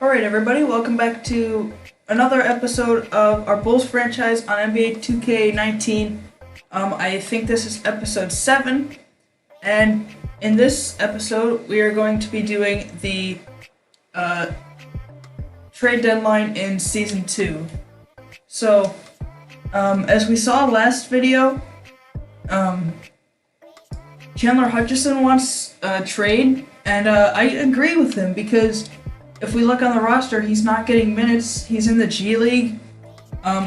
Alright everybody, welcome back to another episode of our Bulls franchise on NBA 2K19. I think this is episode 7, and in this episode we are going to be doing the trade deadline in Season 2. So, as we saw last video, Chandler Hutchison wants a trade, and I agree with him because if we look on the roster, he's not getting minutes. He's in the G League.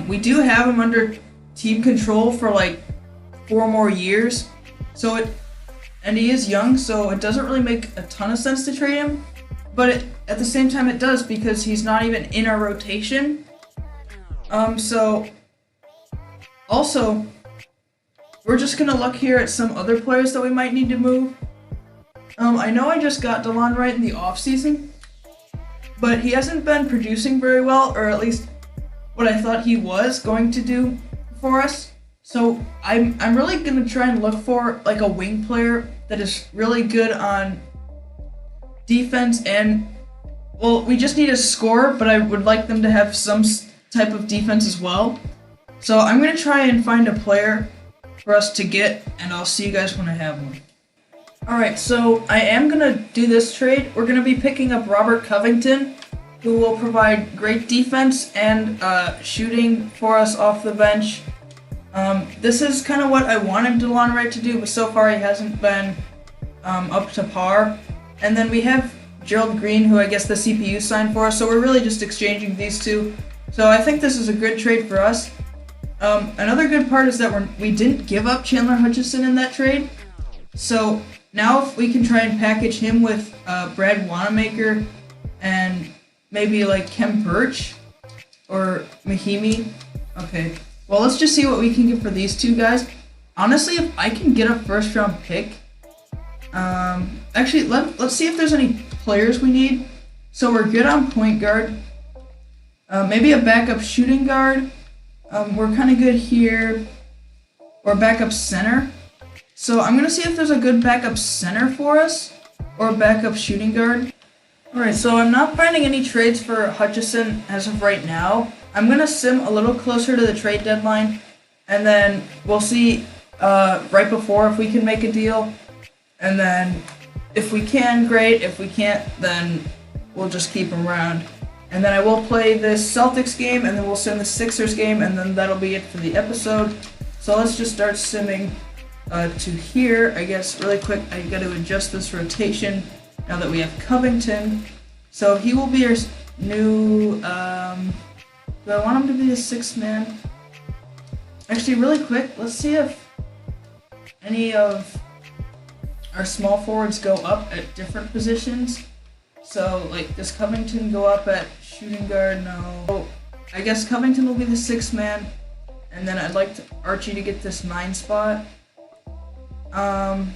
We do have him under team control for like 4 more years. And he is young, so it doesn't really make a ton of sense to trade him. But at the same time, it does because he's not even in our rotation. Also, we're just gonna look here at some other players that we might need to move. I know I just got DeLon Wright in the offseason, but he hasn't been producing very well, or at least what I thought he was going to do for us. So I'm really gonna try and look for like a wing player that is really good on defense and, well, we just need a scorer, but I would like them to have some type of defense as well. So I'm gonna try and find a player for us to get, and I'll see you guys when I have one. Alright, so I am gonna do this trade. We're gonna be picking up Robert Covington, who will provide great defense and shooting for us off the bench. This is kind of what I wanted DeLon Wright to do, but so far he hasn't been up to par. And then we have Gerald Green, who I guess the CPU signed for us, so we're really just exchanging these two. So I think this is a good trade for us. Another good part is that we didn't give up Chandler Hutchison in that trade. So now if we can try and package him with Brad Wanamaker and maybe like Kem Birch or Mahimi. Okay, well, let's just see what we can get for these two guys. Honestly, if I can get a first round pick, actually let's see if there's any players we need. So we're good on point guard, maybe a backup shooting guard. We're kind of good here, or backup center. So I'm going to see if there's a good backup center for us, or a backup shooting guard. Alright, so I'm not finding any trades for Hutchison as of right now. I'm going to sim a little closer to the trade deadline, and then we'll see right before if we can make a deal. And then if we can, great. If we can't, then we'll just keep him around. And then I will play this Celtics game, and then we'll sim the Sixers game, and then that'll be it for the episode. So let's just start simming to here. I guess really quick, I got to adjust this rotation now that we have Covington. So he will be our new, do I want him to be the 6th man? Actually, really quick, let's see if any of our small forwards go up at different positions. So, like, does Covington go up at shooting guard? No. Oh, I guess Covington will be the 6th man, and then I'd like Archie to get this 9 spot. We're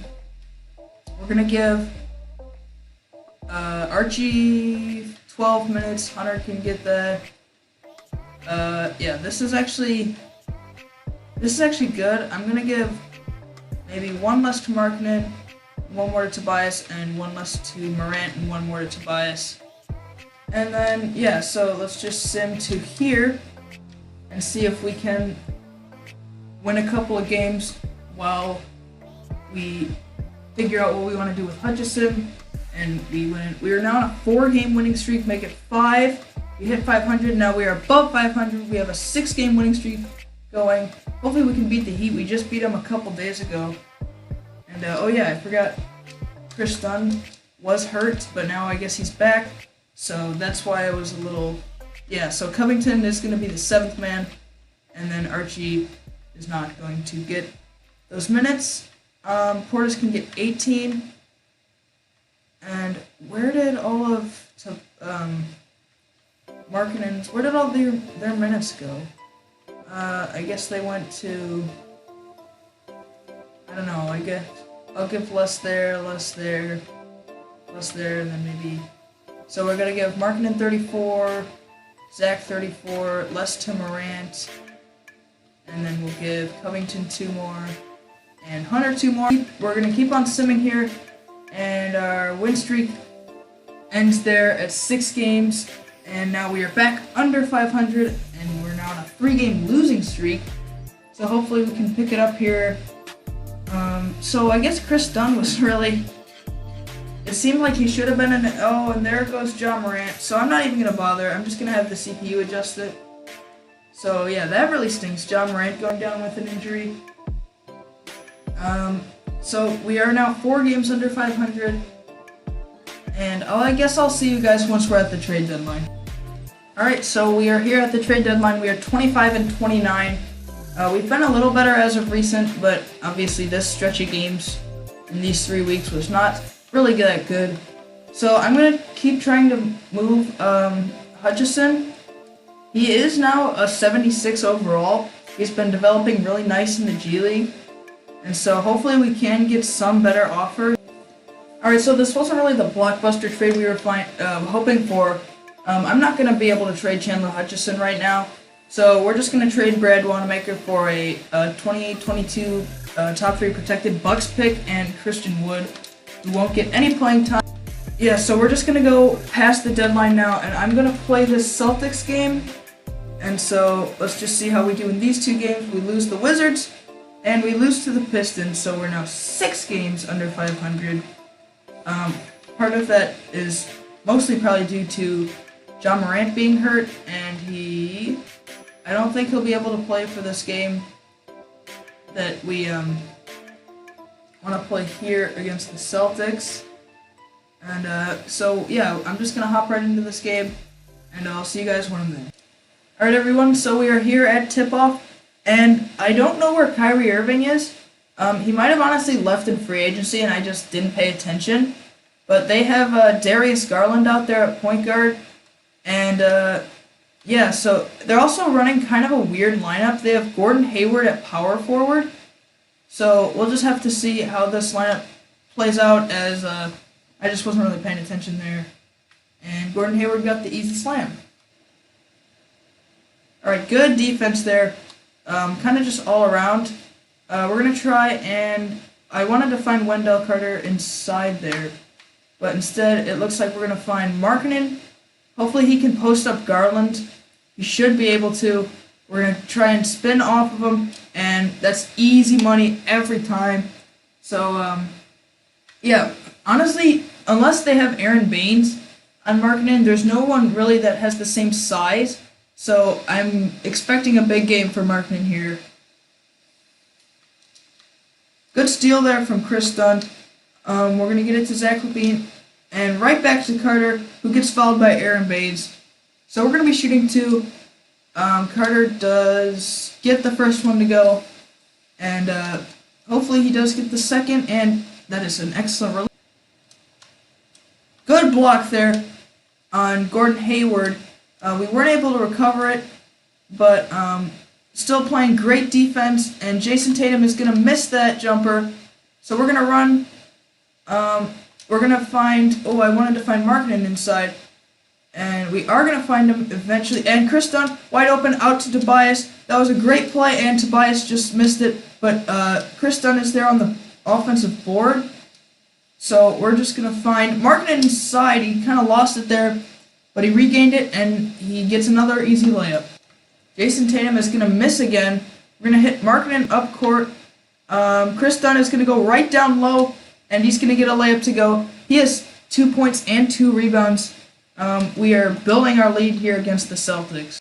gonna give Archie 12 minutes. Hunter can get that. Yeah, this is actually good. I'm gonna give maybe 1 less to Markkanen, 1 more to Tobias, and 1 less to Morant, and 1 more to Tobias. And then, yeah, so let's just sim to here and see if we can win a couple of games while we figure out what we want to do with Hutchison. And we win. We are now on a 4-game winning streak, make it 5. We hit 500, now we are above 500. We have a 6-game winning streak going. Hopefully we can beat the Heat. We just beat them a couple days ago. And, oh yeah, I forgot Chris Dunn was hurt, but now I guess he's back. So that's why I was a little... Yeah, so Covington is going to be the 7th man, and then Archie is not going to get those minutes. Portis can get 18. And where did all of Markkanen's, where did all their minutes go? I guess they went to, I don't know, I guess I'll give less there, and then maybe, so we're going to give Markkanen 34, Zach 34, less to Morant, and then we'll give Covington 2 more, and Hunter 2 more. We're going to keep on simming here, and our win streak ends there at 6 games. And now we are back under 500, and we're now on a 3-game losing streak. So hopefully we can pick it up here. So I guess Chris Dunn was really... It seemed like he should have been in it. Oh, and there goes Ja Morant. So I'm not even going to bother. I'm just going to have the CPU adjust it. So yeah, that really stinks. Ja Morant going down with an injury. So we are now 4 games under 500. And I guess I'll see you guys once we're at the trade deadline. Alright, so we are here at the trade deadline. We are 25 and 29. We've been a little better as of recent, but obviously this stretch of games in these 3 weeks was not really that good. So I'm going to keep trying to move Hutchison. He is now a 76 overall. He's been developing really nice in the G League. And so hopefully we can get some better offers. Alright, so this wasn't really the blockbuster trade we were hoping for. I'm not going to be able to trade Chandler Hutchison right now. So we're just going to trade Brad Wanamaker for a 28-22 top 3 protected Bucks pick and Christian Wood, who won't get any playing time. Yeah, so we're just going to go past the deadline now, and I'm going to play this Celtics game. And so let's just see how we do in these 2 games. We lose the Wizards, and we lose to the Pistons, so we're now 6 games under 500. Part of that is mostly probably due to Ja Morant being hurt, and I don't think he'll be able to play for this game that we want to play here against the Celtics. And so yeah, I'm just gonna hop right into this game, and I'll see you guys when I'm there. Alright everyone, so we are here at tip-off, and I don't know where Kyrie Irving is. He might have honestly left in free agency and I just didn't pay attention. But they have Darius Garland out there at point guard, and yeah, so they're also running kind of a weird lineup. They have Gordon Hayward at power forward. So we'll just have to see how this lineup plays out, as I just wasn't really paying attention there. And Gordon Hayward got the easy slam. Alright, good defense there. Kind of just all around. We're going to try, and I wanted to find Wendell Carter inside there. But instead, it looks like we're going to find Markkanen. Hopefully he can post up Garland. He should be able to. We're going to try and spin off of him, and that's easy money every time. So, yeah, honestly, unless they have Aaron Baines on Markkanen, there's no one really that has the same size. So I'm expecting a big game for Markkanen here. Good steal there from Chris Dunn. We're going to get it to Zach LaVine, and right back to Carter, who gets fouled by Aaron Baines. So we're going to be shooting 2. Carter does get the first one to go, and hopefully he does get the second, and that is an excellent release. Good block there on Gordon Hayward. We weren't able to recover it, but still playing great defense, and Jason Tatum is going to miss that jumper. So we're going to run. We're going to find... Oh, I wanted to find Markkanen inside. And we are going to find him eventually. And Chris Dunn, wide open, out to Tobias. That was a great play, and Tobias just missed it. But Chris Dunn is there on the offensive board. So we're just going to find Markkanen inside. He kind of lost it there, but he regained it, and he gets another easy layup. Jason Tatum is going to miss again. We're going to hit Markkanen up court. Chris Dunn is going to go right down low, and he's going to get a layup to go. He has 2 points and 2 rebounds. We are building our lead here against the Celtics.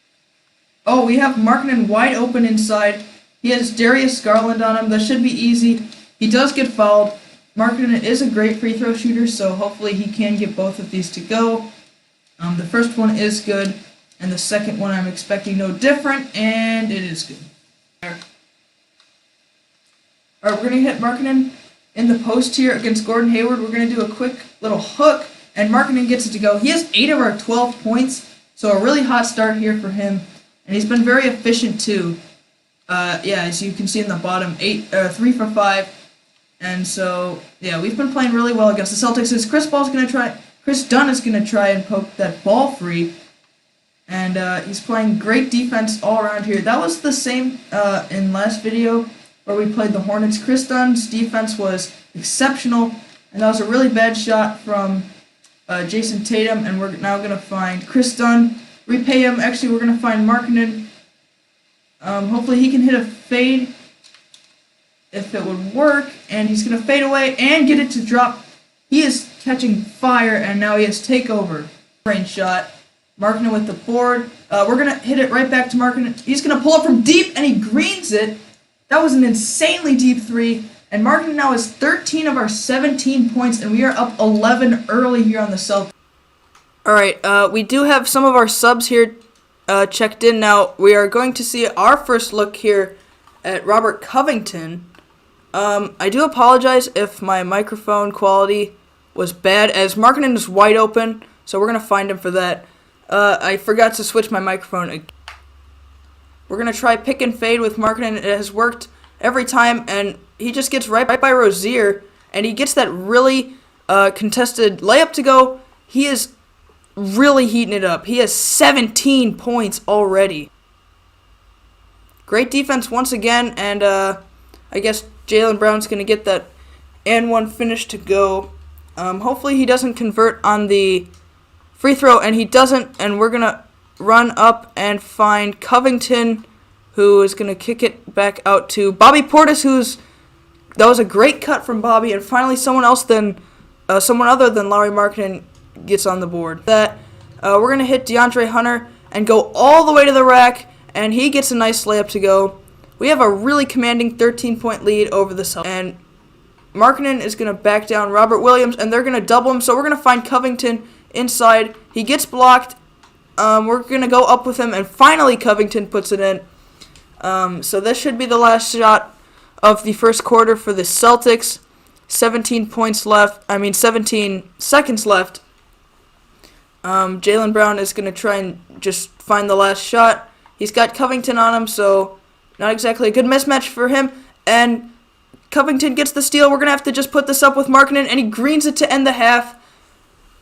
Oh, we have Markkanen wide open inside. He has Darius Garland on him. That should be easy. He does get fouled. Markkanen is a great free throw shooter, so hopefully he can get both of these to go. The first one is good, and the second one I'm expecting no different, and it is good. Alright, we're going to hit Markkanen in the post here against Gordon Hayward. We're going to do a quick little hook, and Markkanen gets it to go. He has 8 of our 12 points, so a really hot start here for him, and he's been very efficient too. Yeah, as you can see in the bottom, 3 for 5, and so yeah, we've been playing really well against the Celtics. As Chris Dunn is going to try and poke that ball free, and he's playing great defense all around here. That was the same in last video where we played the Hornets. Chris Dunn's defense was exceptional, and that was a really bad shot from Jason Tatum, and we're now going to find Chris Dunn repay him. Actually, we're going to find Markkanen. Hopefully he can hit a fade if it would work. And he's going to fade away and get it to drop. He is catching fire, and now he has takeover. Range shot. Markkanen with the board. We're going to hit it right back to Markkanen. He's going to pull up from deep, and he greens it. That was an insanely deep three. And Markkanen now has 13 of our 17 points, and we are up 11 early here on the Celtics. Alright, we do have some of our subs here checked in now. We are going to see our first look here at Robert Covington. I do apologize if my microphone quality was bad, as Markkanen is wide open, so we're going to find him for that. I forgot to switch my microphone again. We're going to try pick and fade with Markkanen. It has worked every time, and he just gets right by Rozier, and he gets that really contested layup to go. He is really heating it up. He has 17 points already. Great defense once again, and I guess Jaylen Brown's going to get that and one finish to go. Hopefully he doesn't convert on the free throw, and he doesn't, and we're going to run up and find Covington, who is going to kick it back out to Bobby Portis, that was a great cut from Bobby, and finally someone other than Lauri Markkanen gets on the board. We're going to hit DeAndre Hunter and go all the way to the rack, and he gets a nice layup to go. We have a really commanding 13-point lead over the Celtics, and Markkanen is going to back down Robert Williams, and they're going to double him, so we're going to find Covington inside. He gets blocked. We're going to go up with him, and finally Covington puts it in. So this should be the last shot of the first quarter for the Celtics. 17 seconds left. Jaylen Brown is going to try and just find the last shot. He's got Covington on him, so not exactly a good mismatch for him. And Covington gets the steal. We're going to have to just put this up with Markkanen, and he greens it to end the half.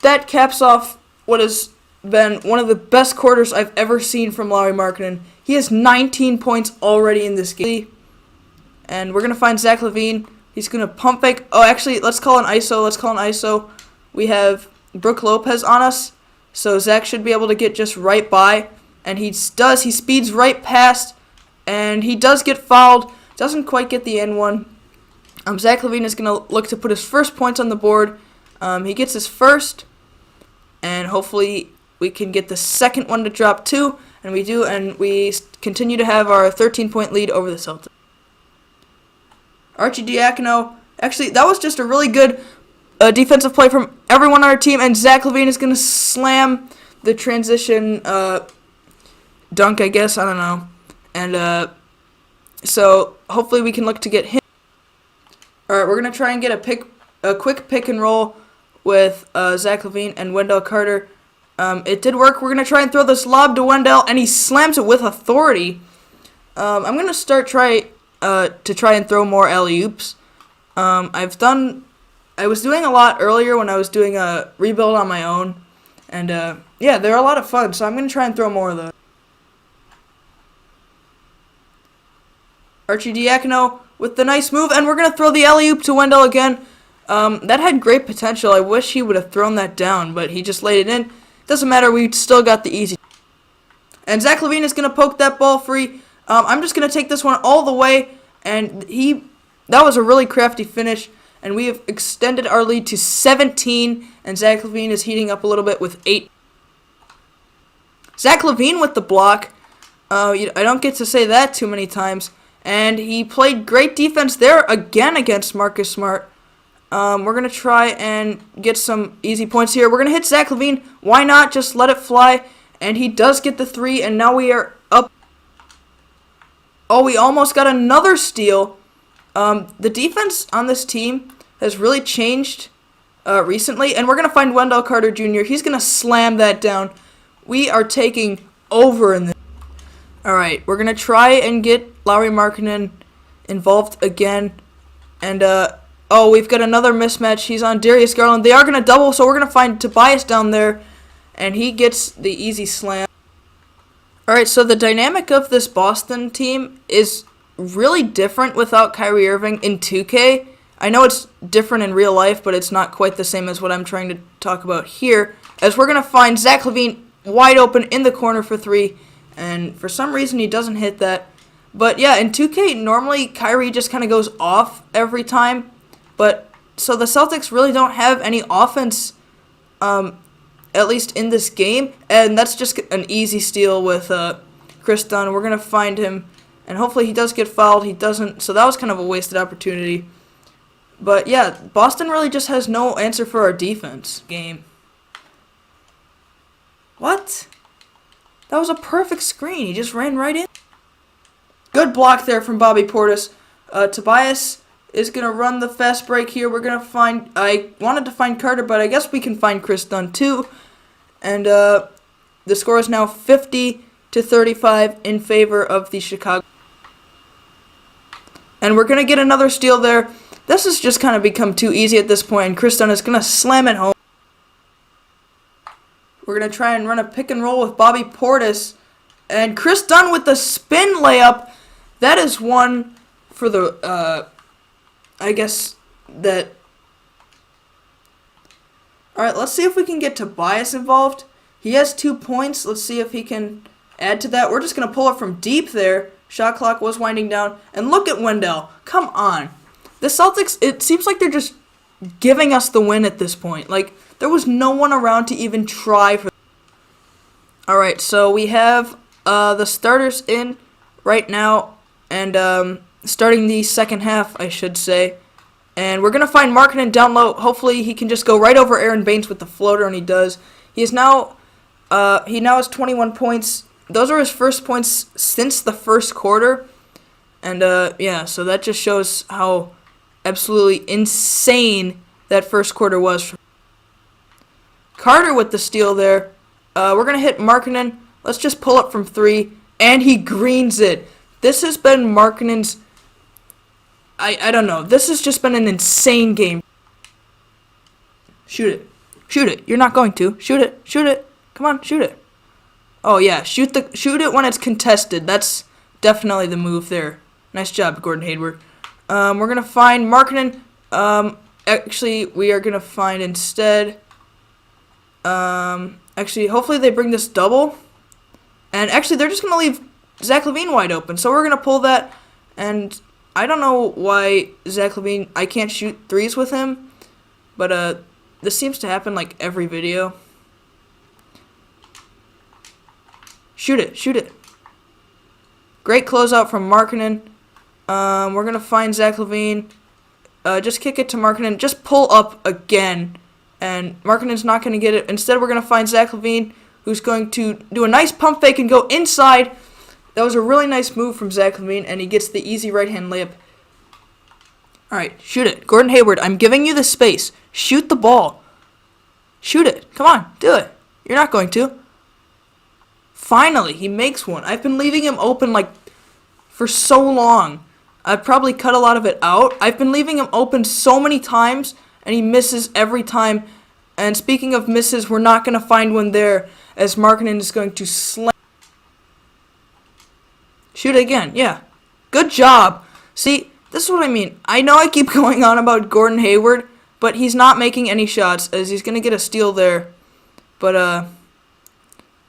That caps off what has been one of the best quarters I've ever seen from Lauri Markkanen. He has 19 points already in this game. And we're going to find Zach LaVine. He's going to pump fake. Oh, actually, let's call an ISO. We have Brook Lopez on us. So Zach should be able to get just right by. And he does. He speeds right past. And he does get fouled. Doesn't quite get the N1. Zach LaVine is going to look to put his first points on the board. He gets his first. And hopefully we can get the second one to drop too. And we do. And we continue to have our 13-point lead over the Celtics. Archie Diacono. Actually, that was just a really good defensive play from everyone on our team. And Zach LaVine is going to slam the transition dunk, I guess. I don't know. And so hopefully we can look to get him. All right, we're going to try and get a quick pick and roll with Zach LaVine and Wendell Carter. It did work. We're going to try and throw this lob to Wendell, and he slams it with authority. I'm going to try and throw more alley-oops. I was doing a lot earlier when I was doing a rebuild on my own. And, yeah, they're a lot of fun, so I'm going to try and throw more of those. Archie Diacono with the nice move, and we're going to throw the alley-oop to Wendell again. That had great potential. I wish he would have thrown that down, but he just laid it in. Doesn't matter, we still got the easy. And Zach LaVine is going to poke that ball free. I'm just going to take this one all the way, and that was a really crafty finish, and we have extended our lead to 17, and Zach LaVine is heating up a little bit with 8. Zach LaVine with the block. I don't get to say that too many times, and he played great defense there again against Marcus Smart. We're going to try and get some easy points here. We're going to hit Zach LaVine. Why not? Just let it fly, and he does get the 3, and now we are up. Oh, we almost got another steal. The defense on this team has really changed recently, and we're going to find Wendell Carter Jr. He's going to slam that down. We are taking over in this. All right, we're going to try and get Lauri Markkanen involved again. And, we've got another mismatch. He's on Darius Garland. They are going to double, so we're going to find Tobias down there, and he gets the easy slam. All right, so the dynamic of this Boston team is really different without Kyrie Irving in 2K. I know it's different in real life, but it's not quite the same as what I'm trying to talk about here, as we're going to find Zach LaVine wide open in the corner for 3, and for some reason he doesn't hit that. But yeah, in 2K, normally Kyrie just kind of goes off every time, but so the Celtics really don't have any offense, at least in this game, and that's just an easy steal with Chris Dunn. We're going to find him, and hopefully he does get fouled. He doesn't, so that was kind of a wasted opportunity. But yeah, Boston really just has no answer for our defense game. What? That was a perfect screen. He just ran right in. Good block there from Bobby Portis. Tobias is going to run the fast break here. We're going to find... I wanted to find Carter, but I guess we can find Chris Dunn too. And the score is now 50-35 in favor of the Chicago. And we're going to get another steal there. This has just kind of become too easy at this point, and Chris Dunn is going to slam it home. We're going to try and run a pick and roll with Bobby Portis. And Chris Dunn with the spin layup. That is one for the, I guess that... Alright, let's see if we can get Tobias involved. He has 2 points. Let's see if he can add to that. We're just going to pull it from deep there. Shot clock was winding down. And look at Wendell. Come on. The Celtics, it seems like they're just giving us the win at this point. Like, there was no one around to even try for. Alright, so we have the starters in right now, and starting the second half, I should say. And we're going to find Markkanen down low. Hopefully he can just go right over Aaron Baines with the floater, and he does. He now has 21 points. Those are his first points since the first quarter. And yeah, so that just shows how absolutely insane that first quarter was. Carter with the steal there. We're going to hit Markkanen. Let's just pull up from 3. And he greens it. This has been Markkanen's... I don't know. This has just been an insane game. Shoot it. Shoot it. You're not going to. Shoot it. Shoot it. Come on, shoot it. Oh, yeah. Shoot it when it's contested. That's definitely the move there. Nice job, Gordon Hayward. We're going to find Markkanen. Actually, we are going to find instead... actually, hopefully they bring this double. And actually, they're just going to leave Zach LaVine wide open. So we're going to pull that. And I don't know why Zach LaVine... I can't shoot threes with him. But this seems to happen like every video. Shoot it. Shoot it. Great closeout from Markkanen. We're going to find Zach LaVine. Just kick it to Markkanen. Just pull up again. And Markkanen's not going to get it. Instead, we're going to find Zach LaVine, who's going to do a nice pump fake and go inside. That was a really nice move from Zach LaVine, and he gets the easy right-hand layup. All right, shoot it. Gordon Hayward, I'm giving you the space. Shoot the ball. Shoot it. Come on, do it. You're not going to. Finally, he makes one. I've been leaving him open like for so long. I've probably cut a lot of it out. I've been leaving him open so many times, and he misses every time. And speaking of misses, we're not going to find one there, as Markkanen is going to slam. Shoot it again. Yeah. Good job. See, this is what I mean. I know I keep going on about Gordon Hayward, but he's not making any shots, as he's going to get a steal there. But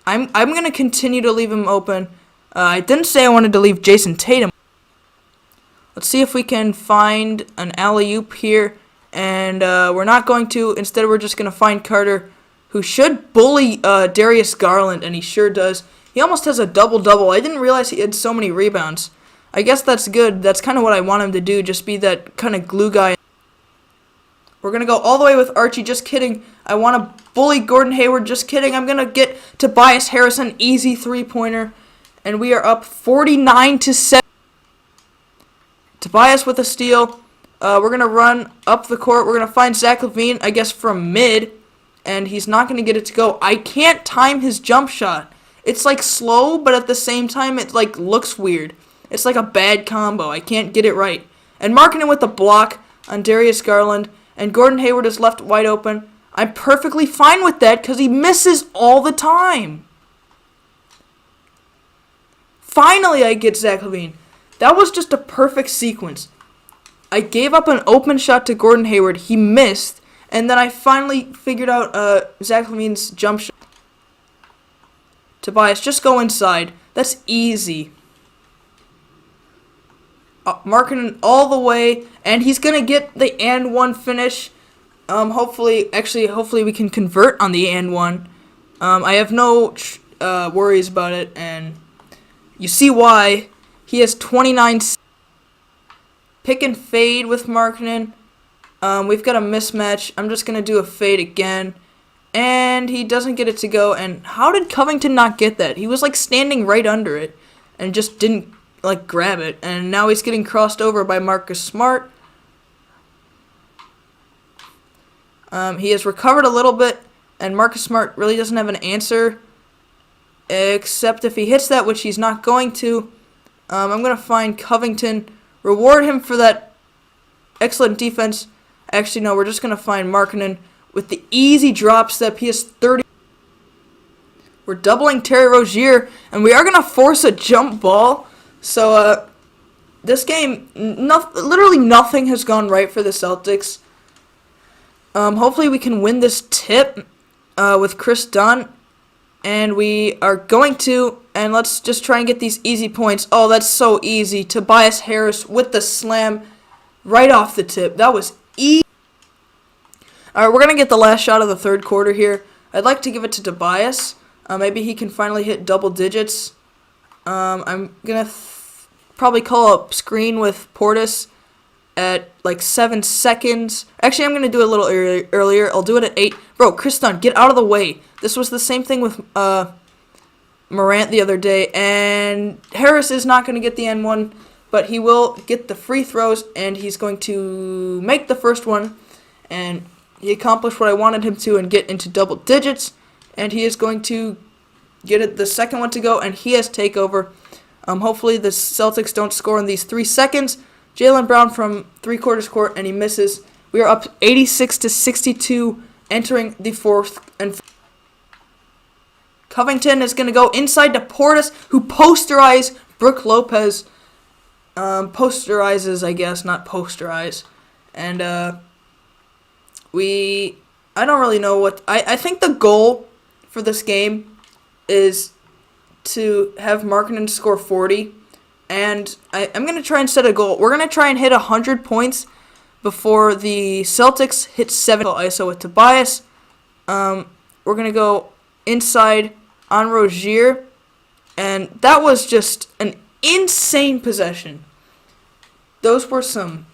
I'm going to continue to leave him open. I didn't say I wanted to leave Jason Tatum. Let's see if we can find an alley-oop here. And we're not going to. Instead, we're just going to find Carter, who should bully Darius Garland, and he sure does. He almost has a double-double. I didn't realize he had so many rebounds. I guess that's good. That's kind of what I want him to do, just be that kind of glue guy. We're going to go all the way with Archie. Just kidding. I want to bully Gordon Hayward. Just kidding. I'm going to get Tobias Harris an easy three-pointer. And we are up 49-7. Tobias with a steal. We're going to run up the court. We're going to find Zach LaVine, I guess, from mid. And he's not going to get it to go. I can't time his jump shot. It's like slow, but at the same time, it like looks weird. It's like a bad combo. I can't get it right. And Markkanen with the block on Darius Garland. And Gordon Hayward is left wide open. I'm perfectly fine with that because he misses all the time. Finally, I get Zach LaVine. That was just a perfect sequence. I gave up an open shot to Gordon Hayward. He missed. And then I finally figured out Zach LaVine's jump shot. Tobias, just go inside. That's easy. Markkanen all the way, and he's gonna get the and one finish. Hopefully we can convert on the and one. I have no worries about it, and you see why. He has 29. Pick and fade with Markkanen. We've got a mismatch. I'm just gonna do a fade again, and he doesn't get it to go. And how did Covington not get that? He was like standing right under it, and just didn't like grab it. And now he's getting crossed over by Marcus Smart. He has recovered a little bit, and Marcus Smart really doesn't have an answer, except if he hits that, which he's not going to. I'm going to find Covington, reward him for that excellent defense. Actually, no, we're just going to find Markkanen with the easy drop step. He has 30. We're doubling Terry Rozier, and we are going to force a jump ball. So, this game, literally nothing has gone right for the Celtics. Hopefully we can win this tip with Chris Dunn. And we are going to, and let's just try and get these easy points. Oh, that's so easy. Tobias Harris with the slam right off the tip. That was easy. All right, we're going to get the last shot of the third quarter here. I'd like to give it to Tobias. Maybe he can finally hit double digits. I'm going to probably call a screen with Portis at like 7 seconds. Actually, I'm going to do it a little earlier. I'll do it at 8. Bro, Chris Dunn, get out of the way. This was the same thing with Morant the other day. And Harris is not going to get the N1, but he will get the free throws, and he's going to make the first one. And he accomplished what I wanted him to and get into double digits. And he is going to get it the second one to go, and he has takeover. Hopefully the Celtics don't score in these 3 seconds. Jaylen Brown from three-quarters court, and he misses. We are up 86-62, entering the fourth. And Covington is going to go inside to Portis, who posterized Brook Lopez. Posterizes, I guess, not posterize. And I don't really know what. I think the goal for this game is to have Markkanen score 40. And I'm going to try and set a goal. We're going to try and hit 100 points before the Celtics hit 7 ISO with Tobias. We're going to go inside on Rozier. And that was just an insane possession. Those were some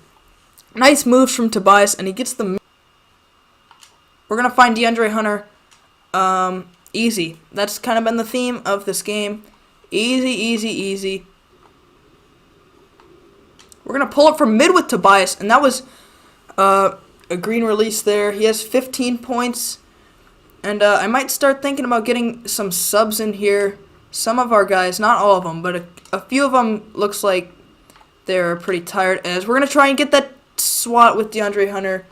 nice moves from Tobias, and he gets the... We're going to find DeAndre Hunter easy. That's kind of been the theme of this game. Easy, easy, easy. We're going to pull it from mid with Tobias, and that was a green release there. He has 15 points, and I might start thinking about getting some subs in here. Some of our guys, not all of them, but a few of them looks like they're pretty tired, as we're going to try and get that swat with DeAndre Hunter.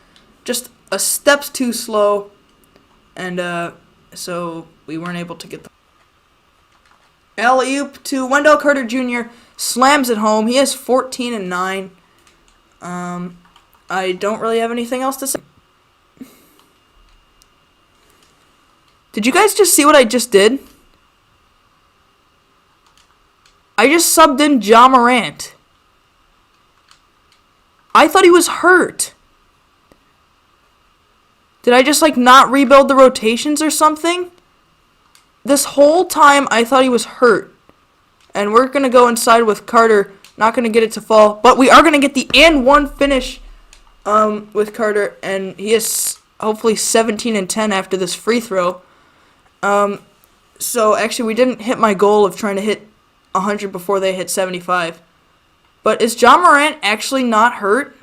Just a steps too slow, and so we weren't able to get the alley-oop to Wendell Carter Jr., slams it home. He has 14 and 9. I don't really have anything else to say. Did you guys just see what I just did? I just subbed in Ja Morant. I thought he was hurt. Did I just, not rebuild the rotations or something? This whole time, I thought he was hurt. And we're going to go inside with Carter. Not going to get it to fall. But we are going to get the and one finish with Carter. And he is hopefully 17 and 10 after this free throw. So, actually, we didn't hit my goal of trying to hit 100 before they hit 75. But is Ja Morant actually not hurt?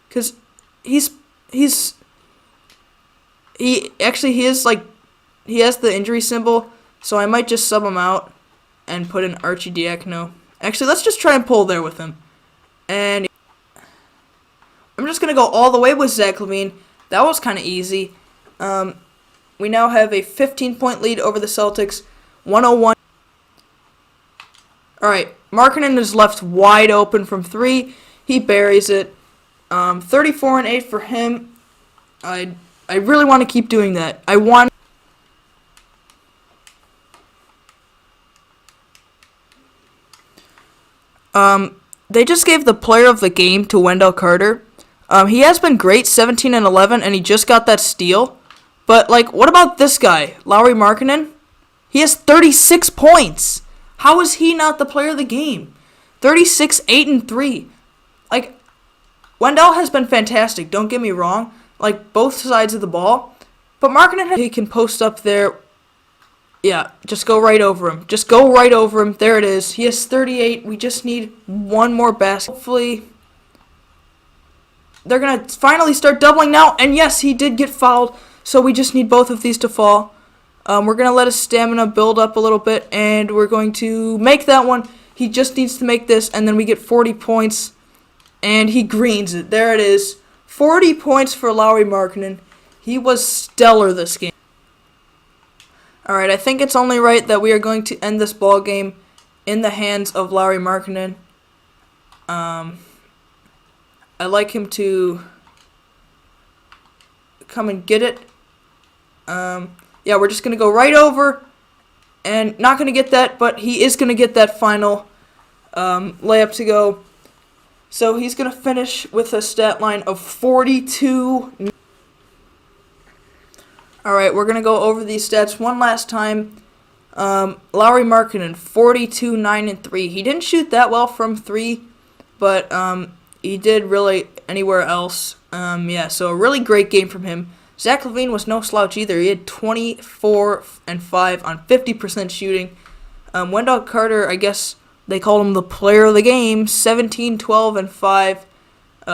Because he has the injury symbol, so I might just sub him out and put in Archie Diacono. Actually, let's just try and pull there with him. And I'm just going to go all the way with Zach LaVine. That was kind of easy. We now have a 15-point lead over the Celtics, 101. All right, Markkanen is left wide open from 3. He buries it. 34 and 8 for him. I really want to keep doing that. They just gave the player of the game to Wendell Carter. He has been great, 17 and 11, and he just got that steal. But, like, what about this guy, Lauri Markkanen? He has 36 points. How is he not the player of the game? 36, 8, and 3. Like, Wendell has been fantastic, don't get me wrong. Like, both sides of the ball. But Markkanen, he can post up there. Yeah, just go right over him. Just go right over him. There it is. He has 38. We just need one more basket. Hopefully, they're going to finally start doubling now. And yes, he did get fouled. So we just need both of these to fall. We're going to let his stamina build up a little bit. And we're going to make that one. He just needs to make this. And then we get 40 points. And he greens it. There it is. 40 points for Lauri Markkanen. He was stellar this game. Alright, I think it's only right that we are going to end this ball game in the hands of Lauri Markkanen. I'd like him to come and get it. Yeah, we're just going to go right over and not going to get that, but he is going to get that final layup to go. So he's going to finish with a stat line of 42. Alright, we're going to go over these stats one last time. Lauri Markkanen, 42, 9, and 3. He didn't shoot that well from 3, but he did really anywhere else. Yeah, so a really great game from him. Zach LaVine was no slouch either. He had 24 and 5 on 50% shooting. Wendell Carter, I guess they called him the player of the game, 17, 12, and 5.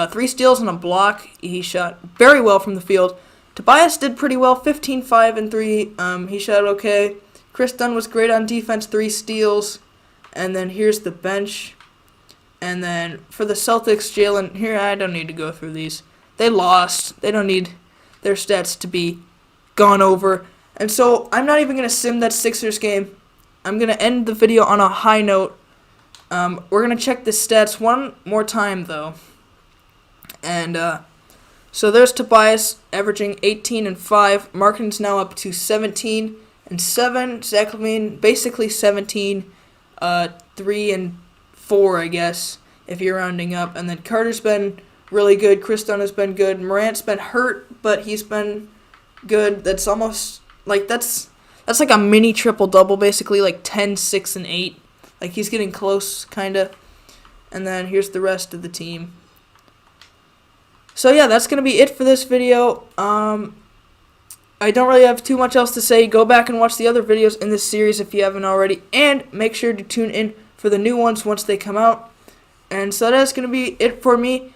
3 steals and a block. He shot very well from the field. Tobias did pretty well, 15, 5, and 3. He shot okay. Chris Dunn was great on defense, 3 steals. And then here's the bench. And then for the Celtics, Jalen, here, I don't need to go through these. They lost. They don't need their stats to be gone over. And so I'm not even going to sim that Sixers game. I'm going to end the video on a high note. We're going to check the stats one more time, though. And, so there's Tobias averaging 18 and 5. Markkanen's now up to 17 and 7. Zach LaVine basically 17, 3 and 4, I guess, if you're rounding up. And then Carter's been really good. Chris Dunn has been good. Morant's been hurt, but he's been good. That's almost like that's like a mini triple double, basically like 10, 6, and 8. Like he's getting close, kinda. And then here's the rest of the team. So yeah, that's going to be it for this video. I don't really have too much else to say. Go back and watch the other videos in this series if you haven't already. And make sure to tune in for the new ones once they come out. And so that's going to be it for me.